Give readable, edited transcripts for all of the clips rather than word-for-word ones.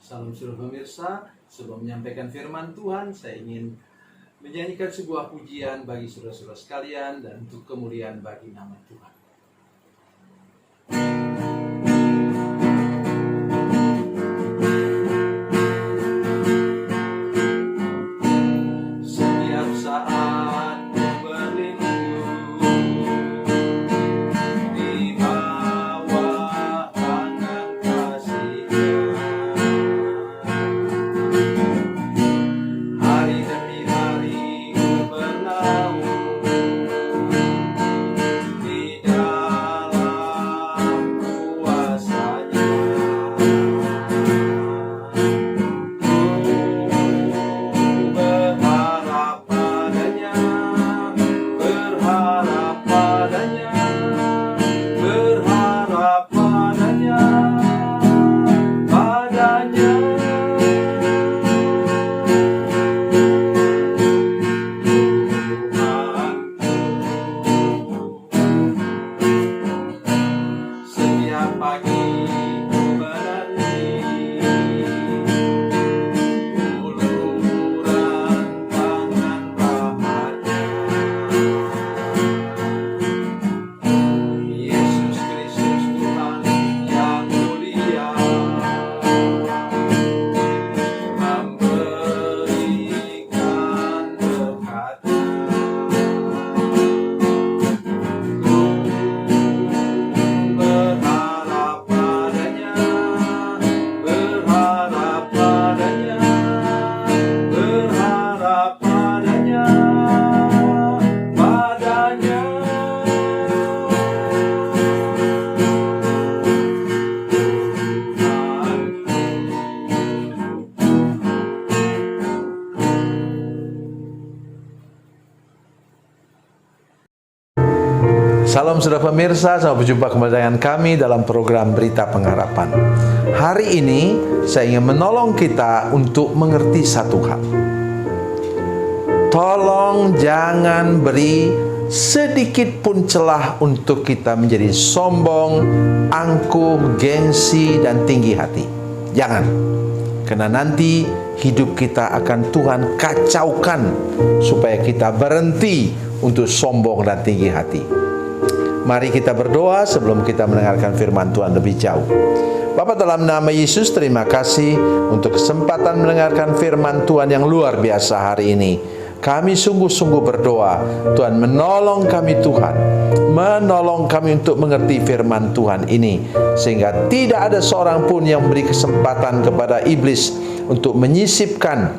Salam saudara pemirsa, sebelum menyampaikan firman Tuhan, saya ingin menyanyikan sebuah pujian bagi saudara-saudara sekalian dan untuk kemuliaan bagi nama Tuhan. Setiap saat ku berlindung di bawah tangan kasih-Nya. Hari demi hari ku bernaung di dalam kuasa-Nya. Ku berharap padanya, berharap padanya, berharap padanya, padanya. Setiap pagi ku menanti uluran tangan Bapa-Nya. Yesus Kristus Tuhan yang mulia memberikan berkat-Nya. Berharap padanya, berharap padanya, berharap padanya, padanya. Salam saudara pemirsa, selamat berjumpa kembali dengan kami dalam program Berita Pengharapan. Hari ini saya ingin menolong kita untuk mengerti satu hal. Tolong jangan beri sedikit pun celah untuk kita menjadi sombong, angkuh, gengsi, dan tinggi hati. Jangan, karena nanti hidup kita akan Tuhan kacaukan supaya kita berhenti untuk sombong dan tinggi hati. Mari kita berdoa sebelum kita mendengarkan firman Tuhan lebih jauh. Bapa, dalam nama Yesus, terima kasih untuk kesempatan mendengarkan firman Tuhan yang luar biasa hari ini. Kami sungguh-sungguh berdoa, Tuhan menolong kami Tuhan. Menolong kami untuk mengerti firman Tuhan ini. Sehingga tidak ada seorang pun yang beri kesempatan kepada iblis untuk menyisipkan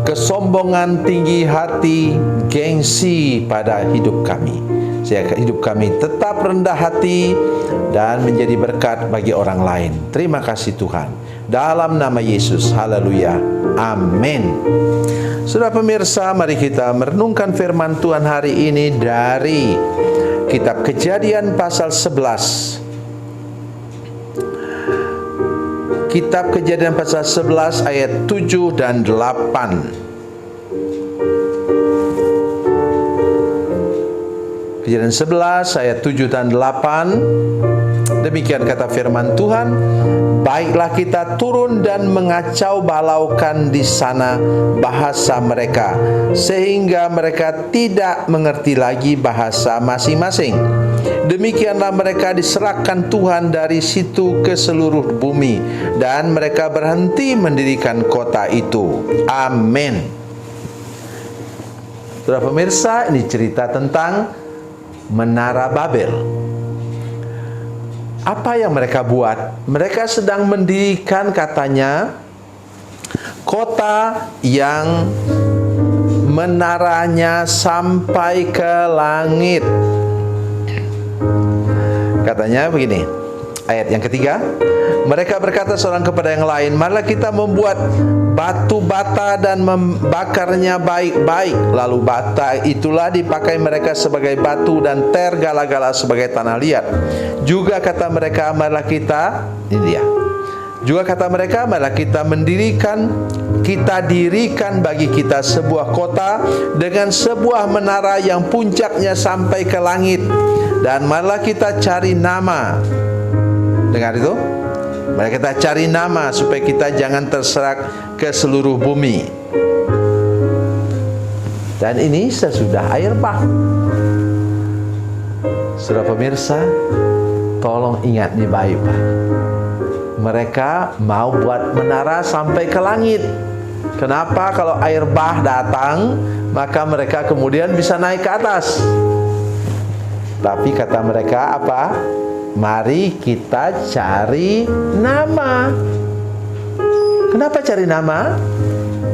kesombongan, tinggi hati, gengsi pada hidup kami. Sehingga hidup kami tetap rendah hati dan menjadi berkat bagi orang lain. Terima kasih Tuhan. Dalam nama Yesus, haleluya, amin. Saudara pemirsa, mari kita merenungkan firman Tuhan hari ini dari kitab Kejadian pasal 11. Kitab Kejadian pasal 11 ayat 7 dan 8. Kejadian 11 ayat 7 dan 8. Demikian kata firman Tuhan, baiklah kita turun dan mengacau balaukan di sana bahasa mereka, sehingga mereka tidak mengerti lagi bahasa masing-masing. Demikianlah mereka diserahkan Tuhan dari situ ke seluruh bumi, dan mereka berhenti mendirikan kota itu. Amin. Saudara pemirsa, ini cerita tentang Menara Babel. Apa yang mereka buat? Mereka sedang mendirikan, katanya, kota yang menaranya sampai ke langit. Katanya begini, ayat yang ketiga, mereka berkata seorang kepada yang lain, marilah kita membuat batu bata dan membakarnya baik-baik. Lalu bata itulah dipakai mereka sebagai batu dan ter gala-gala sebagai tanah liat. Juga kata mereka, marilah kita, ini dia. Juga kata mereka, marilah kita dirikan bagi kita sebuah kota dengan sebuah menara yang puncaknya sampai ke langit. Dan marilah kita cari nama. Dengar itu? Mari kita cari nama supaya kita jangan terserak ke seluruh bumi. Dan ini sesudah air bah. Saudara pemirsa, tolong ingat nih baik-baik. Mereka mau buat menara sampai ke langit. Kenapa? Kalau air bah datang, maka mereka kemudian bisa naik ke atas. Tapi kata mereka apa? Mari kita cari nama. Kenapa cari nama?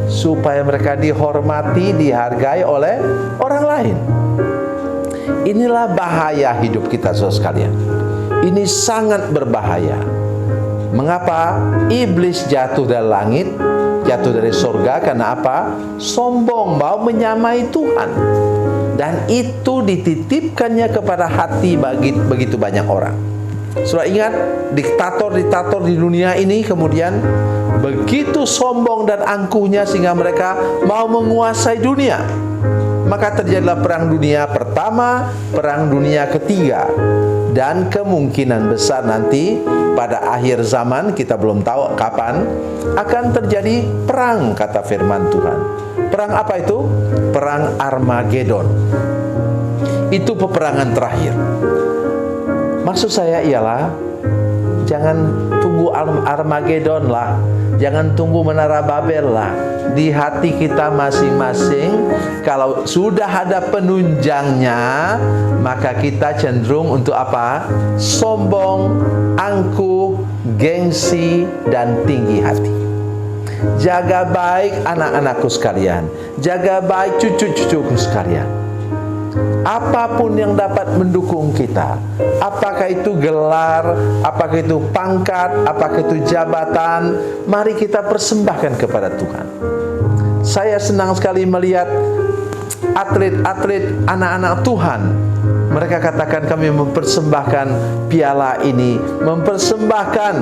Supaya mereka dihormati, dihargai oleh orang lain. Inilah bahaya hidup kita, saudara sekalian. Ini sangat berbahaya. Mengapa iblis jatuh dari langit, jatuh dari surga? Karena apa? Sombong, mau menyamai Tuhan. Dan itu dititipkannya kepada hati begitu banyak orang. Sudah ingat, diktator-diktator di dunia ini kemudian begitu sombong dan angkuhnya sehingga mereka mau menguasai dunia. Maka terjadilah perang dunia pertama, perang dunia ketiga. Dan kemungkinan besar nanti pada akhir zaman, kita belum tahu kapan, akan terjadi perang, kata firman Tuhan. Perang apa itu? Perang Armageddon. Itu peperangan terakhir. Maksud saya ialah, jangan tunggu Armageddon lah, jangan tunggu menara Babel lah. Di hati kita masing-masing, kalau sudah ada penunjangnya, maka kita cenderung untuk apa? Sombong, angkuh, gengsi, dan tinggi hati. Jaga baik anak-anakku sekalian, jaga baik cucu-cucuku sekalian. Apapun yang dapat mendukung kita, apakah itu gelar, apakah itu pangkat, apakah itu jabatan, mari kita persembahkan kepada Tuhan. Saya senang sekali melihat atlet-atlet anak-anak Tuhan. Mereka katakan, kami mempersembahkan piala ini, mempersembahkan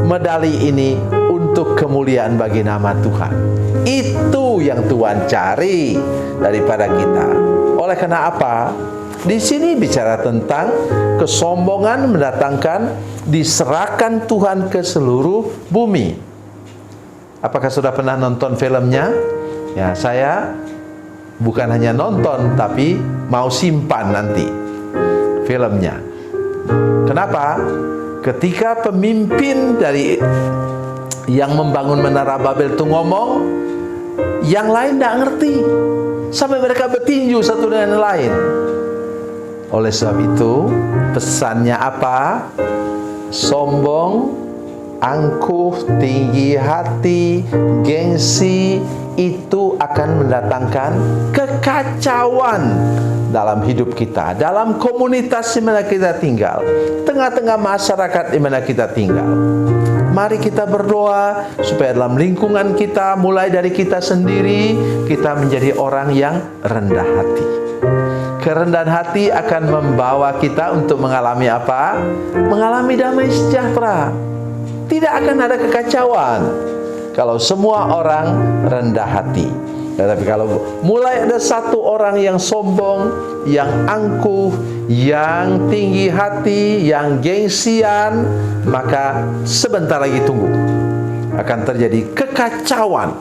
medali ini untuk kemuliaan bagi nama Tuhan. Itu yang Tuhan cari daripada kita. Oleh karena apa? Di sini bicara tentang kesombongan mendatangkan diserahkan Tuhan ke seluruh bumi. Apakah sudah pernah nonton filmnya? Ya, saya bukan hanya nonton, tapi mau simpan nanti filmnya. Kenapa? Ketika pemimpin dari yang membangun menara Babel itu ngomong, yang lain tidak ngerti. Sampai mereka bertinju satu dengan yang lain. Oleh sebab itu, pesannya apa? Sombong, angkuh, tinggi hati, gengsi, itu akan mendatangkan kekacauan dalam hidup kita, dalam komunitas di mana kita tinggal, tengah-tengah masyarakat di mana kita tinggal. Mari kita berdoa supaya dalam lingkungan kita, mulai dari kita sendiri, kita menjadi orang yang rendah hati. Kerendahan hati akan membawa kita untuk mengalami apa? Mengalami damai sejahtera. Tidak akan ada kekacauan kalau semua orang rendah hati. Tetapi kalau mulai ada satu orang yang sombong, yang angkuh, yang tinggi hati, yang gengsian, maka sebentar lagi tunggu, akan terjadi kekacauan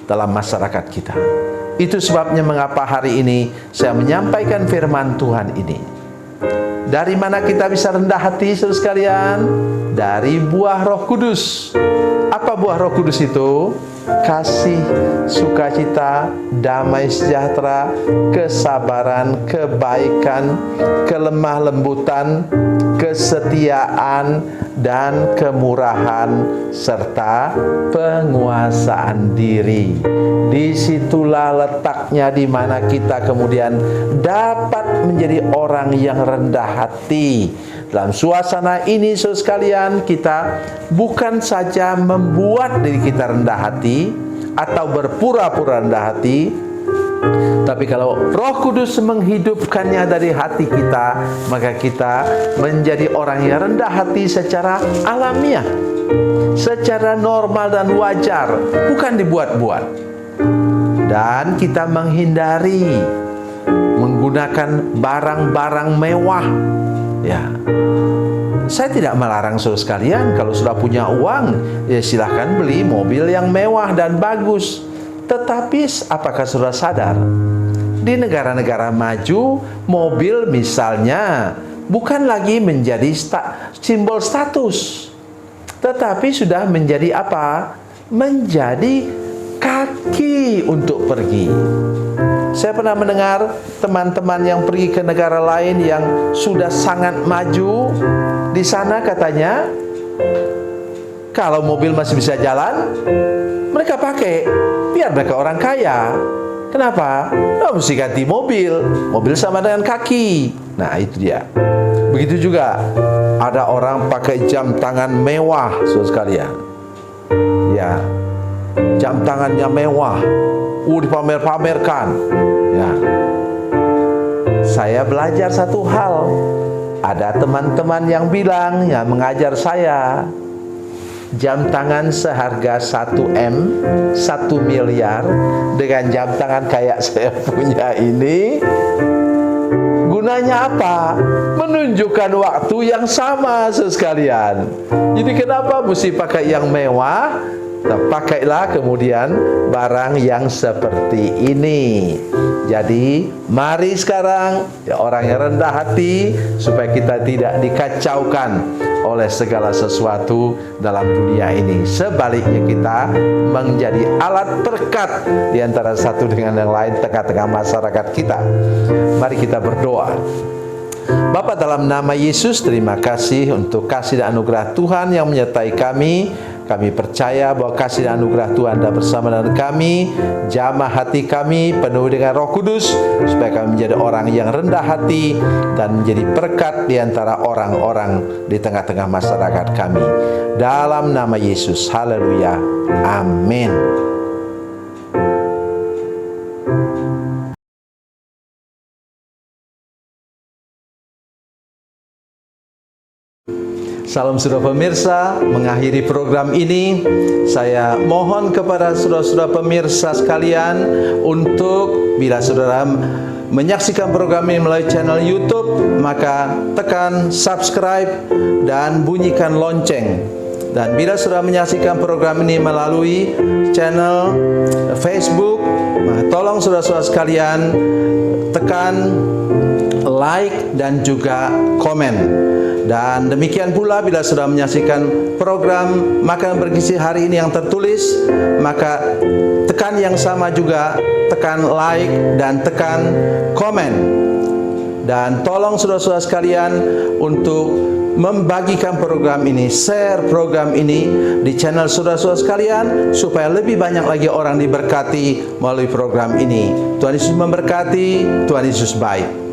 dalam masyarakat kita. Itu sebabnya mengapa hari ini saya menyampaikan firman Tuhan ini. Dari mana kita bisa rendah hati, saudara sekalian? Dari buah Roh Kudus. Apa buah Roh Kudus itu? Kasih, sukacita, damai sejahtera, kesabaran, kebaikan, kelemah lembutan, kesetiaan, dan kemurahan, serta penguasaan diri. Disitulah letaknya di mana kita kemudian dapat menjadi orang yang rendah hati. Dalam suasana ini, saudara sekalian, kita bukan saja membuat diri kita rendah hati atau berpura-pura rendah hati, tapi kalau Roh Kudus menghidupkannya dari hati kita, maka kita menjadi orang yang rendah hati secara alamiah, secara normal dan wajar, bukan dibuat-buat. Dan kita menghindari menggunakan barang-barang mewah, ya, Saya tidak melarang saudara sekalian, kalau sudah punya uang, ya silahkan beli mobil yang mewah dan bagus. Tetapi apakah saudara sadar, di negara-negara maju, mobil misalnya bukan lagi menjadi simbol status, tetapi sudah menjadi apa? Menjadi kaki untuk pergi. Saya pernah mendengar teman-teman yang pergi ke negara lain yang sudah sangat maju. Di sana katanya, kalau mobil masih bisa jalan, mereka pakai, biar mereka orang kaya. Kenapa? Nah, mesti ganti mobil. Mobil sama dengan kaki. Nah, itu dia. Begitu juga ada orang pakai jam tangan mewah, saudara sekalian. Ya, jam tangannya mewah, dipamer-pamerkan. Ya, saya belajar satu hal. Ada teman-teman yang bilang, yang mengajar saya, jam tangan seharga 1 M, 1 miliar, dengan jam tangan kayak saya punya ini, gunanya apa? Menunjukkan waktu yang sama, sekalian. Jadi kenapa mesti pakai yang mewah? Nah, pakailah kemudian barang yang seperti ini. Jadi mari sekarang ya, orang yang rendah hati, supaya kita tidak dikacaukan oleh segala sesuatu dalam dunia ini. Sebaliknya kita menjadi alat berkat di antara satu dengan yang lain tengah-tengah masyarakat kita. Mari kita berdoa. Bapa, dalam nama Yesus, terima kasih untuk kasih dan anugerah Tuhan yang menyertai kami. Kami percaya bahwa kasih dan anugerah Tuhan ada bersama dengan kami. Jamah hati kami penuh dengan Roh Kudus, supaya kami menjadi orang yang rendah hati dan menjadi berkat di antara orang-orang di tengah-tengah masyarakat kami. Dalam nama Yesus, haleluya, amin. Salam saudara pemirsa, mengakhiri program ini, saya mohon kepada saudara-saudara pemirsa sekalian untuk bila saudara menyaksikan program ini melalui channel YouTube, maka tekan subscribe dan bunyikan lonceng. Dan bila saudara menyaksikan program ini melalui channel Facebook, tolong saudara-saudara sekalian tekan like dan juga komen. Dan demikian pula bila sudah menyaksikan program Makanan Bergizi hari ini yang tertulis, maka tekan yang sama juga, tekan like dan tekan komen. Dan tolong saudara-saudara sekalian untuk membagikan program ini, share program ini di channel saudara-saudara sekalian, supaya lebih banyak lagi orang diberkati melalui program ini. Tuhan Yesus memberkati, Tuhan Yesus baik.